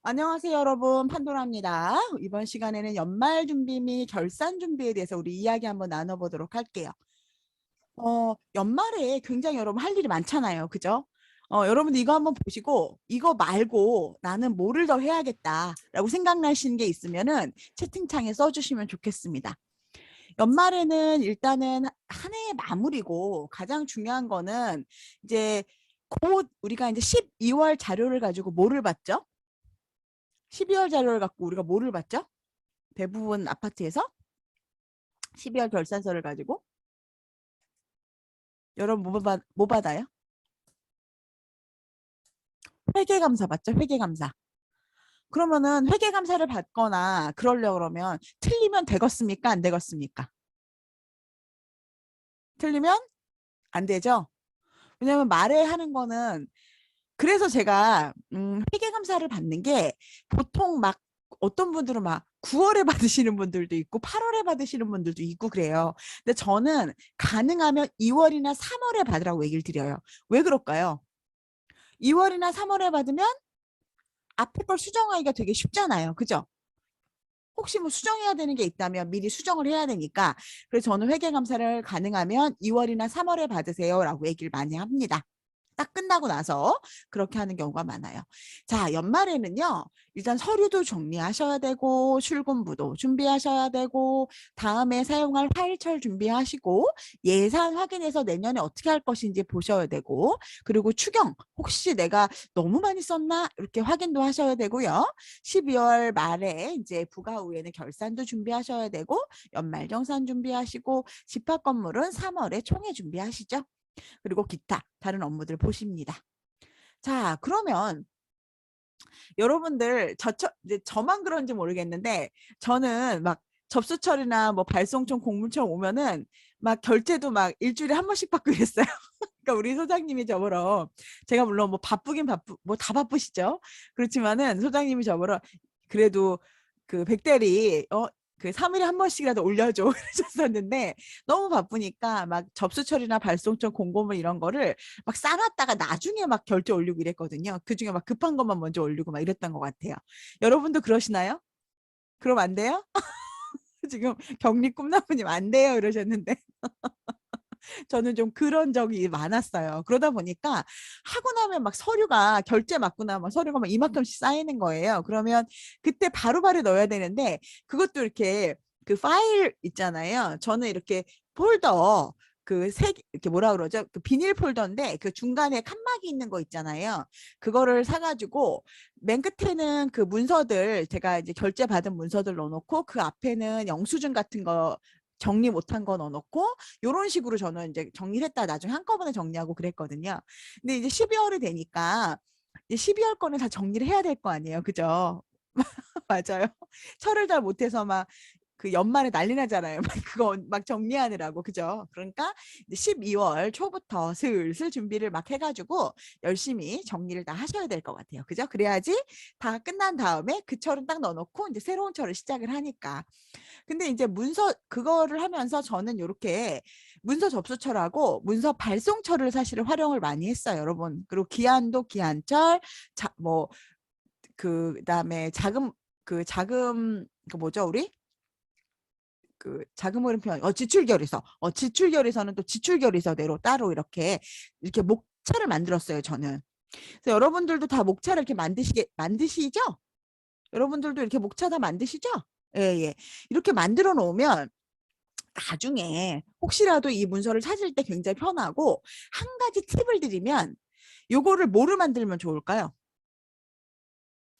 안녕하세요, 여러분. 판도라입니다. 이번 시간에는 연말 준비 및 결산 준비에 대해서 우리 이야기 한번 나눠보도록 할게요. 연말에 굉장히 여러분 할 일이 많잖아요. 그죠? 여러분 이거 한번 보시고 이거 말고 나는 뭐를 더 해야겠다라고 생각나시는 게 있으면은 채팅창에 써주시면 좋겠습니다. 연말에는 일단은 한 해의 마무리고 가장 중요한 거는 이제 곧 우리가 이제 12월 자료를 가지고 뭐를 봤죠? 12월 자료를 갖고 우리가 뭐를 봤죠? 대부분 아파트에서 12월 결산서를 가지고 여러분 뭐 받아요? 회계감사 받죠? 회계감사. 그러면은 회계감사를 받거나 그러려고 그러면 틀리면 되겠습니까? 안 되겠습니까? 틀리면 안 되죠? 왜냐면 말에 하는 거는 그래서 제가 회계감사를 받는 게 보통 막 어떤 분들은 막 9월에 받으시는 분들도 있고 8월에 받으시는 분들도 있고 그래요. 근데 저는 가능하면 2월이나 3월에 받으라고 얘기를 드려요. 왜 그럴까요? 2월이나 3월에 받으면 앞에 걸 수정하기가 되게 쉽잖아요. 그죠? 혹시 뭐 수정해야 되는 게 있다면 미리 수정을 해야 되니까 그래서 저는 회계감사를 가능하면 2월이나 3월에 받으세요라고 얘기를 많이 합니다. 딱 끝나고 나서 그렇게 하는 경우가 많아요. 자, 연말에는요. 일단 서류도 정리하셔야 되고 출근부도 준비하셔야 되고 다음에 사용할 파일철 준비하시고 예산 확인해서 내년에 어떻게 할 것인지 보셔야 되고 그리고 추경 혹시 내가 너무 많이 썼나 이렇게 확인도 하셔야 되고요. 12월 말에 이제 부가 후에는 결산도 준비하셔야 되고 연말정산 준비하시고 집합 건물은 3월에 총회 준비하시죠. 그리고 기타 다른 업무들 보십니다. 자, 그러면 여러분들 이제 저만 그런지 모르겠는데 저는 막 접수철이나 뭐 발송청 공문청 오면은 막 결제도 막 일주일에 한 번씩 받고 이랬어요. 그러니까 우리 소장님이 저보러 제가 물론 뭐 바쁘긴 뭐 다 바쁘시죠. 그렇지만은 소장님이 저보러 그래도 그 백대리 그 3일에 한 번씩이라도 올려줘 그러셨었는데 너무 바쁘니까 막 접수처리나 발송청 공고문 이런 거를 막 쌓아놨다가 나중에 막 결제 올리고 이랬거든요. 그중에 막 급한 것만 먼저 올리고 막 이랬던 것 같아요. 여러분도 그러시나요? 그럼 안 돼요? 지금 격리 꿈나무님 안 돼요 이러셨는데 저는 좀 그런 적이 많았어요. 그러다 보니까 하고 나면 막 서류가 결제 맞고 나면 서류가 막 이만큼씩 쌓이는 거예요. 그러면 그때 바로바로 넣어야 되는데 그것도 이렇게 그 파일 있잖아요. 저는 이렇게 폴더 이렇게 뭐라 그러죠? 그 비닐 폴더인데 그 중간에 칸막이 있는 거 있잖아요. 그거를 사가지고 맨 끝에는 그 문서들 제가 이제 결제 받은 문서들 넣어놓고 그 앞에는 영수증 같은 거 정리 못한 거 넣어놓고 이런 식으로 저는 이제 정리를 했다 나중에 한꺼번에 정리하고 그랬거든요. 근데 이제 12월이 되니까 이제 12월 거는 다 정리를 해야 될 거 아니에요. 그죠? 맞아요. 철을 잘 못해서 막 그 연말에 난리 나잖아요. 막 그거 막 정리하느라고. 그죠? 그러니까 이제 12월 초부터 슬슬 준비를 막 해가지고 열심히 정리를 다 하셔야 될 것 같아요. 그죠? 그래야지 다 끝난 다음에 그 철은 딱 넣어놓고 이제 새로운 철을 시작을 하니까. 근데 이제 문서 그거를 하면서 저는 이렇게 문서 접수철하고 문서 발송철을 사실은 활용을 많이 했어요, 여러분. 그리고 기한도 기한철, 뭐 그다음에 자금 그 뭐죠, 우리? 그 자금 흐름 표현, 지출결의서는 또 지출결의서대로 따로 이렇게 목차를 만들었어요, 저는. 그래서 여러분들도 다 목차를 이렇게 만드시죠? 여러분들도 이렇게 목차 다 만드시죠? 예, 예. 이렇게 만들어 놓으면 나중에 혹시라도 이 문서를 찾을 때 굉장히 편하고 한 가지 팁을 드리면 요거를 뭐로 만들면 좋을까요?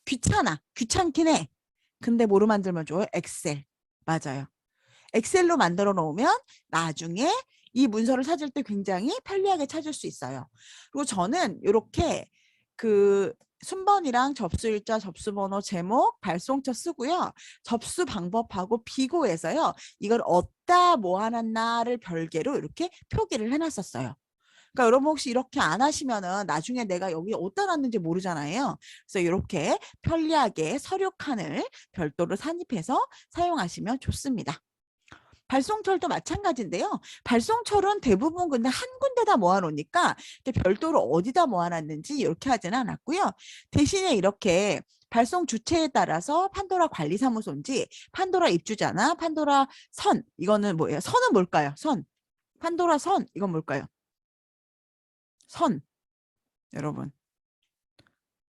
귀찮긴 해. 근데 뭐로 만들면 좋아요? 엑셀. 맞아요. 엑셀로 만들어 놓으면 나중에 이 문서를 찾을 때 굉장히 편리하게 찾을 수 있어요. 그리고 저는 이렇게 그 순번이랑 접수일자, 접수번호, 제목, 발송처 쓰고요. 접수 방법하고 비고에서요. 이걸 어디다 모아놨나를 별개로 이렇게 표기를 해놨었어요. 그러니까 여러분 혹시 이렇게 안 하시면은 나중에 내가 여기 어디다 놨는지 모르잖아요. 그래서 이렇게 편리하게 서류 칸을 별도로 산입해서 사용하시면 좋습니다. 발송철도 마찬가지인데요. 발송철은 대부분 근데 한 군데다 모아놓으니까 별도로 어디다 모아놨는지 이렇게 하지는 않았고요. 대신에 이렇게 발송 주체에 따라서 판도라 관리사무소인지 판도라 입주자나 판도라 선, 이거는 뭐예요? 선은 뭘까요? 선. 판도라 선, 이건 뭘까요? 선. 여러분.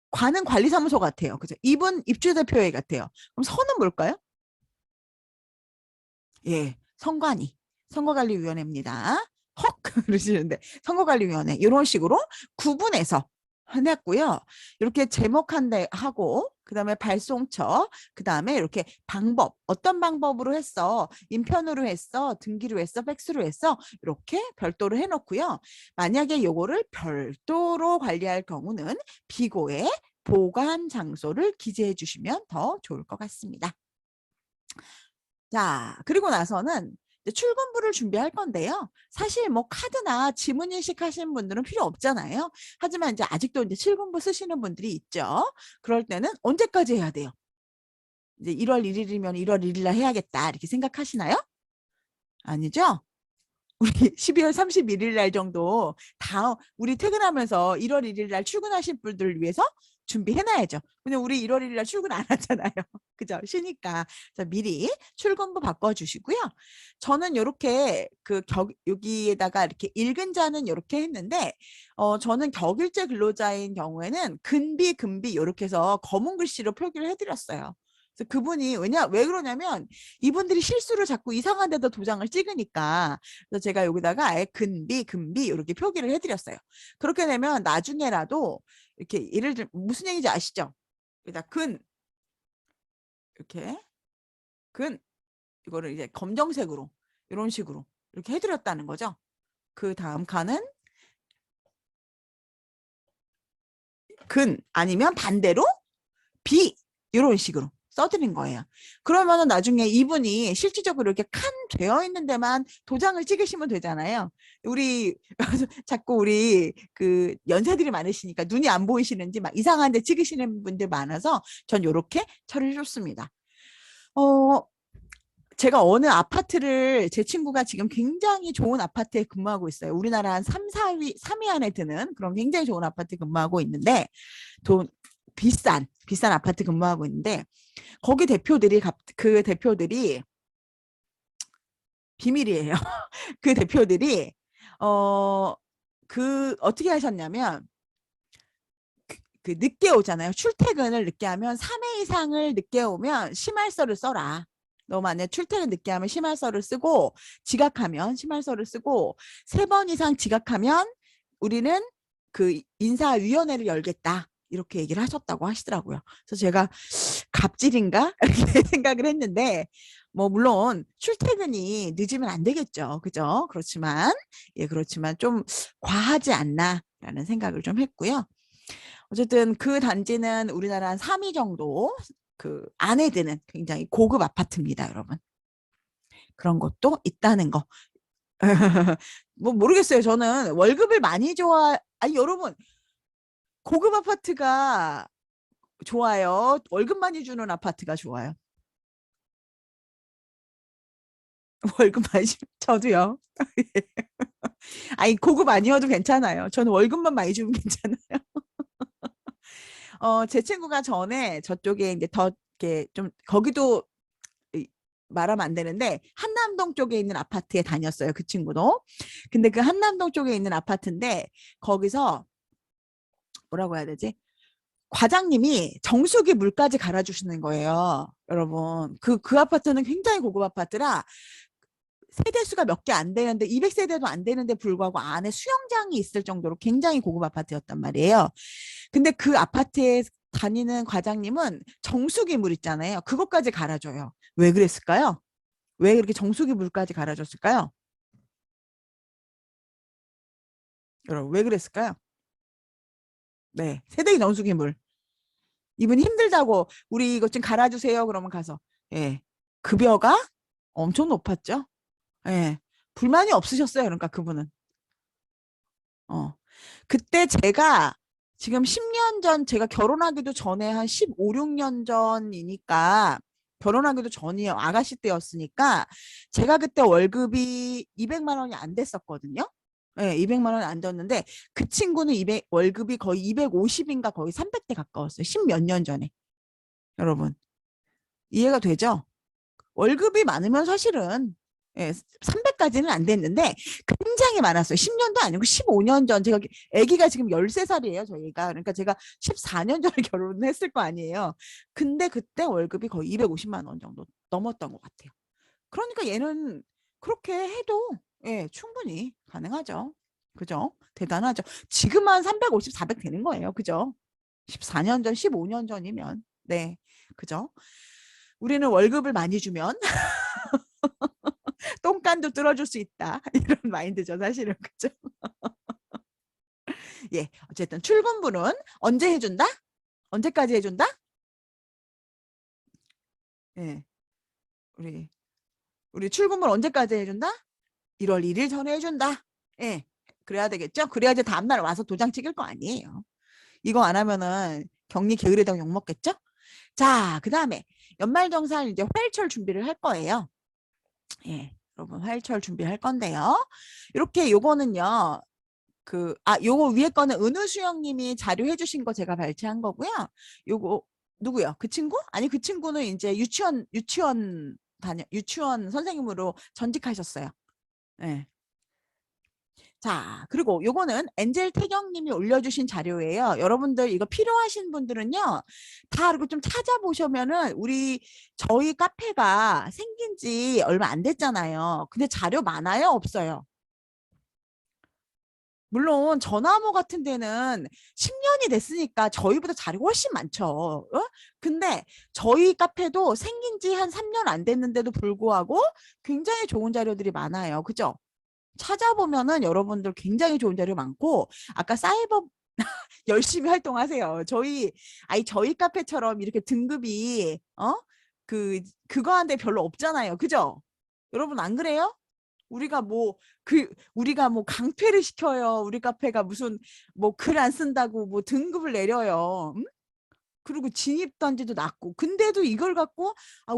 관은 관리사무소 같아요. 그죠? 입은 입주대표회 같아요. 그럼 선은 뭘까요? 예, 선관위. 선거관리위원회입니다. 헉 그러시는데 선거관리위원회 이런 식으로 구분해서 해냈고요. 이렇게 제목 한 대 하고 그다음에 발송처 그다음에 이렇게 방법 어떤 방법으로 했어 인편으로 했어 등기로 했어 팩스로 했어 이렇게 별도로 해놓고요. 만약에 요거를 별도로 관리할 경우는 비고에 보관 장소를 기재해 주시면 더 좋을 것 같습니다. 자, 그리고 나서는 이제 출근부를 준비할 건데요. 사실 뭐 카드나 지문인식 하시는 분들은 필요 없잖아요. 하지만 이제 아직도 이제 출근부 쓰시는 분들이 있죠. 그럴 때는 언제까지 해야 돼요? 이제 1월 1일이면 1월 1일 날 해야겠다 이렇게 생각하시나요? 아니죠? 우리 12월 31일 날 정도 다음 우리 퇴근하면서 1월 1일 날 출근하실 분들을 위해서 준비해놔야죠. 근데 우리 1월 1일 날 출근 안 하잖아요. 그죠? 쉬니까. 자, 미리 출근부 바꿔주시고요. 저는 이렇게 여기에다가 이렇게 읽은 자는 이렇게 했는데 저는 격일제 근로자인 경우에는 근비, 금비 이렇게 해서 검은 글씨로 표기를 해드렸어요. 그래서 그분이 왜 그러냐면 이분들이 실수를 자꾸 이상한 데다 도장을 찍으니까 그래서 제가 여기다가 아예 근비, 금비 이렇게 표기를 해드렸어요. 그렇게 되면 나중에라도 이렇게 예를 들면 무슨 얘기인지 아시죠? 여기다 근 이렇게 근 이거를 이제 검정색으로 이런 식으로 이렇게 해드렸다는 거죠. 그 다음 칸은 근 아니면 반대로 비 이런 식으로 써드린 거예요. 그러면은 나중에 이분이 실질적으로 이렇게 칸 되어 있는 데만 도장을 찍으시면 되잖아요. 우리 자꾸 우리 그 연세들이 많으시니까 눈이 안 보이시는지 막 이상한 데 찍으시는 분들 많아서 전 이렇게 처리해 줬습니다. 제가 어느 아파트를 제 친구가 지금 굉장히 좋은 아파트에 근무하고 있어요. 우리나라 한 3, 4위, 3위 안에 드는 그런 굉장히 좋은 아파트에 근무하고 있는데 돈 비싼 아파트 근무하고 있는데 거기 대표들이 그 대표들이 비밀이에요. 그 대표들이 어떻게 하셨냐면 그 늦게 오잖아요. 출퇴근을 늦게 하면 3회 이상을 늦게 오면 심할서를 써라. 너 만약 출퇴근 늦게 하면 심할서를 쓰고 지각하면 심할서를 쓰고 3번 이상 지각하면 우리는 그 인사위원회를 열겠다. 이렇게 얘기를 하셨다고 하시더라고요. 그래서 제가 갑질인가? 이렇게 생각을 했는데 뭐 물론 출퇴근이 늦으면 안 되겠죠. 그죠? 그렇지만 좀 과하지 않나라는 생각을 좀 했고요. 어쨌든 그 단지는 우리나라 한 3위 정도 그 안에 드는 굉장히 고급 아파트입니다, 여러분. 그런 것도 있다는 거. 뭐 모르겠어요. 저는 월급을 많이 아니 여러분 고급 아파트가 좋아요. 월급 많이 주는 아파트가 좋아요. 월급 많이 저도요. 아니 고급 아니어도 괜찮아요. 저는 월급만 많이 주면 괜찮아요. 제 친구가 전에 저쪽에 이제 더 이렇게 좀 거기도 말하면 안 되는데 한남동 쪽에 있는 아파트에 다녔어요. 그 친구도. 근데 그 한남동 쪽에 있는 아파트인데 거기서 뭐라고 해야 되지? 과장님이 정수기 물까지 갈아주시는 거예요. 여러분. 그 아파트는 굉장히 고급 아파트라 세대수가 몇 개 안 되는데 200세대도 안 되는데 불구하고 안에 수영장이 있을 정도로 굉장히 고급 아파트였단 말이에요. 근데 그 아파트에 다니는 과장님은 정수기 물 있잖아요. 그것까지 갈아줘요. 왜 그랬을까요? 왜 그렇게 정수기 물까지 갈아줬을까요? 여러분 왜 그랬을까요? 네, 세대기 정수기 물. 이분 힘들다고 우리 이것 좀 갈아주세요. 그러면 가서 예, 급여가 엄청 높았죠. 예, 불만이 없으셨어요. 그러니까 그분은 그때 제가 지금 10년 전 제가 결혼하기도 전에 한 15, 16년 전이니까 결혼하기도 전이에요. 아가씨 때였으니까 제가 그때 월급이 200만 원이 안 됐었거든요. 네, 200만 원이 안 됐는데 그 친구는 월급이 거의 250인가 거의 300대 가까웠어요. 10 몇 년 전에. 여러분 이해가 되죠? 월급이 많으면 사실은 300까지는 안 됐는데 굉장히 많았어요. 10년도 아니고 15년 전. 제가 아기가 지금 13살이에요. 저희가. 그러니까 제가 14년 전에 결혼을 했을 거 아니에요. 근데 그때 월급이 거의 250만 원 정도 넘었던 것 같아요. 그러니까 얘는 그렇게 해도 충분히 가능하죠. 그죠? 대단하죠. 지금 한 350, 400 되는 거예요. 그죠? 14년 전, 15년 전이면. 네. 그죠? 우리는 월급을 많이 주면 똥간도 뚫어줄 수 있다. 이런 마인드죠, 사실은. 그죠? 예. 어쨌든 출근부는 언제 해준다? 언제까지 해준다? 예. 우리, 우리 출근부는 언제까지 해준다? 1월 1일 전에 해준다. 예. 그래야 되겠죠? 그래야지 다음날 와서 도장 찍을 거 아니에요. 이거 안 하면은 격리 게으르다고 욕먹겠죠? 자, 그 다음에 연말정산 이제 화일철 준비를 할 거예요. 예. 여러분 화일철 준비할 건데요. 이렇게 요거는요. 요거 위에 거는 은우수영님이 자료해 주신 거 제가 발췌한 거고요. 요거 누구요? 그 친구? 아니 그 친구는 이제 유치원 선생님으로 전직하셨어요. 네. 자, 그리고 요거는 엔젤 태경님이 올려주신 자료예요. 여러분들 이거 필요하신 분들은요, 다 그리고 좀 찾아보시면은 저희 카페가 생긴 지 얼마 안 됐잖아요. 근데 자료 많아요? 없어요? 물론 전화모 같은 데는 10년이 됐으니까 저희보다 자료가 훨씬 많죠. 어? 근데 저희 카페도 생긴 지 한 3년 안 됐는데도 불구하고 굉장히 좋은 자료들이 많아요. 그죠? 찾아보면은 여러분들 굉장히 좋은 자료 많고 아까 사이버 열심히 활동하세요. 저희 카페처럼 이렇게 등급이 그거한테 별로 없잖아요. 그죠? 여러분 안 그래요? 우리가 뭐 강퇴를 시켜요. 우리 카페가 무슨 뭐 글 안 쓴다고 뭐 등급을 내려요. 응? 그리고 진입 단지도 낮고. 근데도 이걸 갖고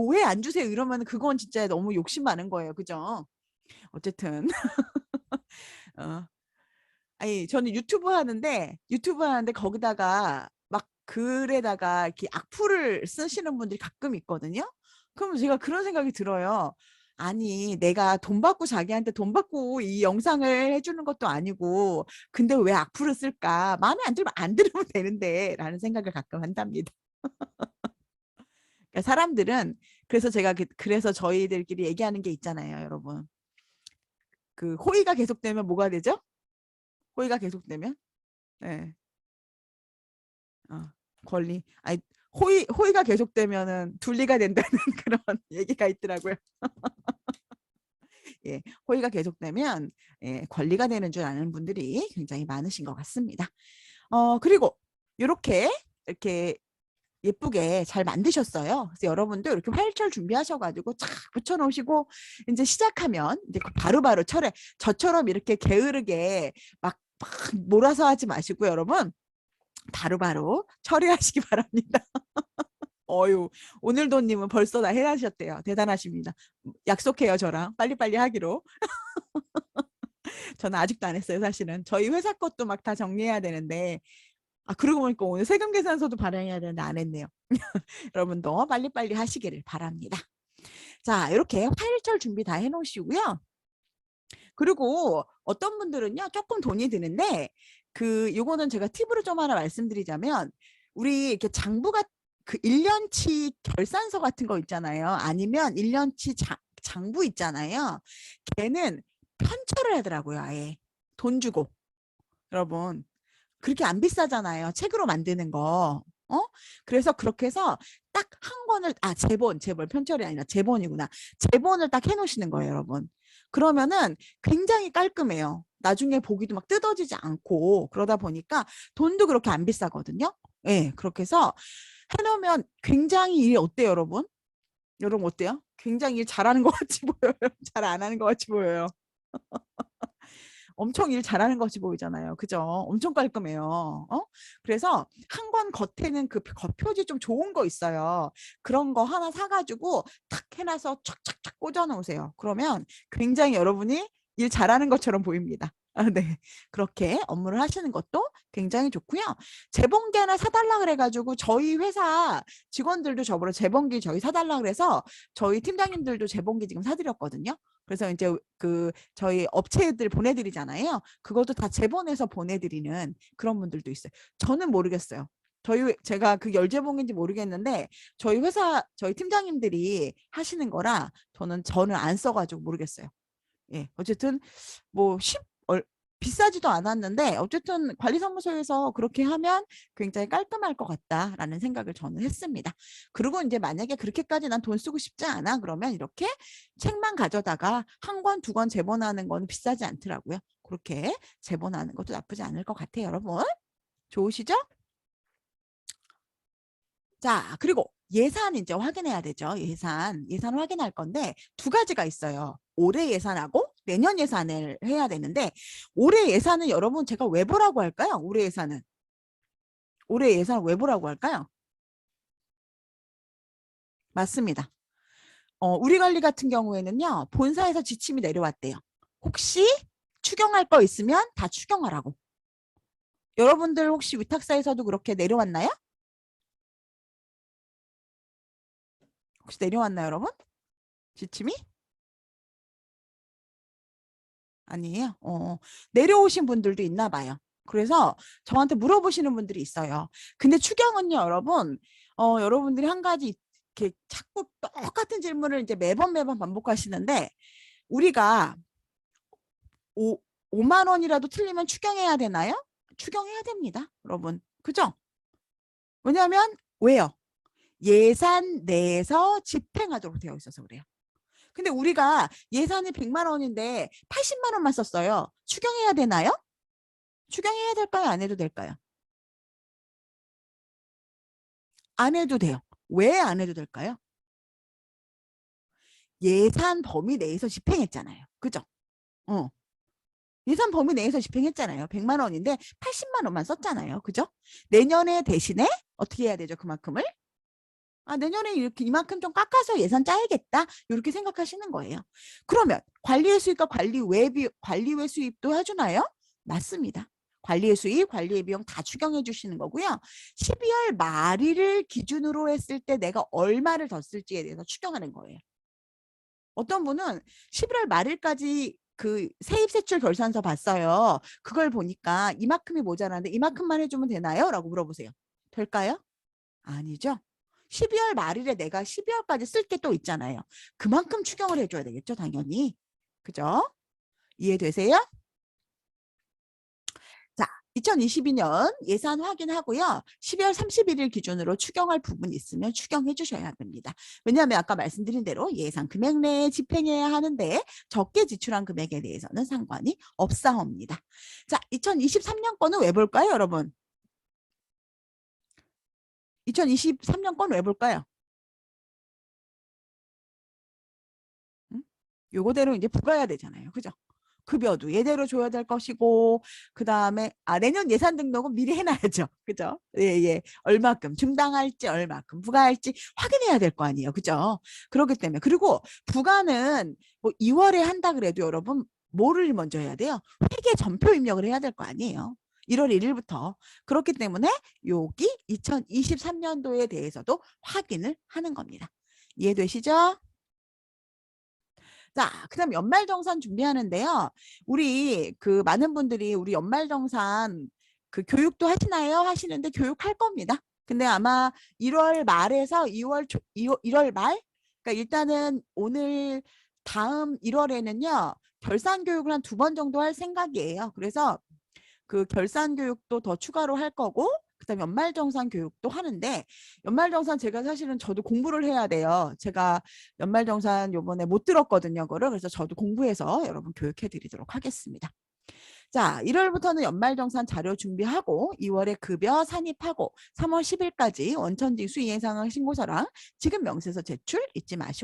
왜 안 주세요? 이러면 그건 진짜 너무 욕심 많은 거예요. 그죠? 어쨌든 어. 아니 저는 유튜브 하는데 거기다가 막 글에다가 이렇게 악플을 쓰시는 분들이 가끔 있거든요. 그러면 제가 그런 생각이 들어요. 아니 내가 돈 받고 자기한테 돈 받고 이 영상을 해주는 것도 아니고 근데 왜 악플을 쓸까? 마음에 안 들면 안 들으면 되는데 라는 생각을 가끔 한답니다. 그러니까 사람들은 그래서 제가 그래서 저희들끼리 얘기하는 게 있잖아요, 여러분. 그 호의가 계속되면 뭐가 되죠? 호의가 계속되면 네. 어, 권리. 아니, 호의가 계속되면은 둘리가 된다는 그런 얘기가 있더라고요. 예, 호의가 계속되면 권리가 되는 줄 아는 분들이 굉장히 많으신 것 같습니다. 그리고 이렇게 예쁘게 잘 만드셨어요. 그래서 여러분도 이렇게 활철 준비하셔가지고 쫙 붙여놓으시고 이제 시작하면 이제 바로바로 철에 저처럼 이렇게 게으르게 막 몰아서 하지 마시고 여러분 바로바로 처리하시기 바랍니다. 어유 오늘도님은 벌써 다 해하셨대요. 대단하십니다. 약속해요 저랑 빨리빨리 하기로. 저는 아직도 안 했어요 사실은. 저희 회사 것도 막 다 정리해야 되는데 그러고 보니까 오늘 세금 계산서도 발행해야 되는데 안 했네요. 여러분도 빨리빨리 하시기를 바랍니다. 자 이렇게 화일철 준비 다 해놓으시고요. 그리고 어떤 분들은요 조금 돈이 드는데 요거는 제가 팁으로 좀 하나 말씀드리자면 우리 이렇게 장부가 1년치 결산서 같은 거 있잖아요. 아니면 1년치 장부 있잖아요. 걔는 편철을 하더라고요. 아예 돈 주고. 여러분 그렇게 안 비싸잖아요. 책으로 만드는 거. 그래서 그렇게 해서 딱 한 권을 제본 편철이 아니라 제본이구나. 제본을 딱 해놓으시는 거예요, 여러분. 그러면은 굉장히 깔끔해요. 나중에 보기도 막 뜯어지지 않고 그러다 보니까 돈도 그렇게 안 비싸거든요. 예, 그렇게 해서 해놓으면 굉장히 일이 어때요, 여러분? 여러분 어때요? 굉장히 일 잘하는 것 같이 보여요. 잘 안 하는 것 같이 보여요. 엄청 일 잘하는 것이 보이잖아요. 그죠? 엄청 깔끔해요. 그래서 한 권 겉에는 그 겉표지 좀 좋은 거 있어요. 그런 거 하나 사가지고 탁 해놔서 촥촥촥 꽂아 놓으세요. 그러면 굉장히 여러분이 일 잘하는 것처럼 보입니다. 네. 그렇게 업무를 하시는 것도 굉장히 좋고요. 재봉기 하나 사달라 그래가지고 저희 회사 직원들도 저보러 재봉기 저희 사달라 그래서 저희 팀장님들도 재봉기 지금 사드렸거든요. 그래서 이제 그 저희 업체들 보내드리잖아요. 그것도 다 재본해서 보내드리는 그런 분들도 있어요. 저는 모르겠어요. 제가 그 열재봉인지 모르겠는데 저희 회사 저희 팀장님들이 하시는 거라 저는 안 써가지고 모르겠어요. 예, 어쨌든 뭐 비싸지도 않았는데 어쨌든 관리사무소에서 그렇게 하면 굉장히 깔끔할 것 같다라는 생각을 저는 했습니다. 그리고 이제 만약에 그렇게까지 난 돈 쓰고 싶지 않아 그러면 이렇게 책만 가져다가 한 권, 두 권 제본하는 건 비싸지 않더라고요. 그렇게 제본하는 것도 나쁘지 않을 것 같아요, 여러분. 좋으시죠? 자, 그리고 예산 이제 확인해야 되죠. 예산 확인할 건데 두 가지가 있어요. 올해 예산하고 내년 예산을 해야 되는데 올해 예산은 여러분 제가 왜 보라고 할까요? 올해 예산을 왜 보라고 할까요? 맞습니다. 우리 관리 같은 경우에는요. 본사에서 지침이 내려왔대요. 혹시 추경할 거 있으면 다 추경하라고. 여러분들 혹시 위탁사에서도 그렇게 내려왔나요? 혹시 내려왔나요, 여러분? 지침이? 아니에요. 내려오신 분들도 있나 봐요. 그래서 저한테 물어보시는 분들이 있어요. 근데 추경은요, 여러분, 여러분들이 한 가지 이렇게 자꾸 똑같은 질문을 이제 매번 반복하시는데 우리가 5만 원이라도 틀리면 추경해야 되나요? 추경해야 됩니다, 여러분. 그죠? 왜냐하면 왜요? 예산 내에서 집행하도록 되어 있어서 그래요. 근데 우리가 예산이 100만 원인데 80만 원만 썼어요. 추경해야 되나요? 추경해야 될까요? 안 해도 될까요? 안 해도 돼요. 왜 안 해도 될까요? 예산 범위 내에서 집행했잖아요. 그죠? 어. 예산 범위 내에서 집행했잖아요. 100만 원인데 80만 원만 썼잖아요. 그죠? 내년에 대신에 어떻게 해야 되죠? 그만큼을? 내년에 이렇게 이만큼 좀 깎아서 예산 짜야겠다. 이렇게 생각하시는 거예요. 그러면 관리의 수입과 관리외 수입도 해주나요? 맞습니다. 관리의 수입, 관리의 비용 다 추경해 주시는 거고요. 12월 말일을 기준으로 했을 때 내가 얼마를 더 쓸지에 대해서 추경하는 거예요. 어떤 분은 11월 말일까지 그 세입세출 결산서 봤어요. 그걸 보니까 이만큼이 모자라는데 이만큼만 해주면 되나요? 라고 물어보세요. 될까요? 아니죠. 12월 말일에 내가 12월까지 쓸 게 또 있잖아요. 그만큼 추경을 해줘야 되겠죠, 당연히. 그죠? 이해되세요? 자, 2022년 예산 확인하고요. 12월 31일 기준으로 추경할 부분이 있으면 추경해 주셔야 됩니다. 왜냐하면 아까 말씀드린 대로 예산 금액 내에 집행해야 하는데 적게 지출한 금액에 대해서는 상관이 없사옵니다. 자, 2023년 거는 왜 볼까요, 여러분? 2023년 건 왜 볼까요? 요거대로 이제 부과해야 되잖아요. 그죠? 급여도 예대로 줘야 될 것이고 그다음에 내년 예산 등록은 미리 해놔야죠. 그죠? 예, 예. 얼마큼 중당할지 얼마큼 부과할지 확인해야 될 거 아니에요. 그죠? 그렇기 때문에 그리고 부과는 뭐 2월에 한다 그래도 여러분 뭐를 먼저 해야 돼요? 회계 전표 입력을 해야 될 거 아니에요. 1월 1일부터. 그렇기 때문에 여기 2023년도에 대해서도 확인을 하는 겁니다. 이해되시죠? 자, 그다음 연말정산 준비하는데요. 우리 그 많은 분들이 우리 연말정산 그 교육도 하시나요? 하시는데 교육할 겁니다. 근데 아마 1월 말에서 1월 말? 그러니까 일단은 오늘 다음 1월에는요. 결산 교육을 한 2번 정도 할 생각이에요. 그래서 그 결산 교육도 더 추가로 할 거고 그다음에 연말정산 교육도 하는데 연말정산 제가 사실은 저도 공부를 해야 돼요. 제가 연말정산 요번에 못 들었거든요. 그거를. 그래서 저도 공부해서 여러분 교육해 드리도록 하겠습니다. 자, 1월부터는 연말정산 자료 준비하고 2월에 급여 산입하고 3월 10일까지 원천징수 이행상황 신고서랑 지급 명세서 제출 잊지 마시고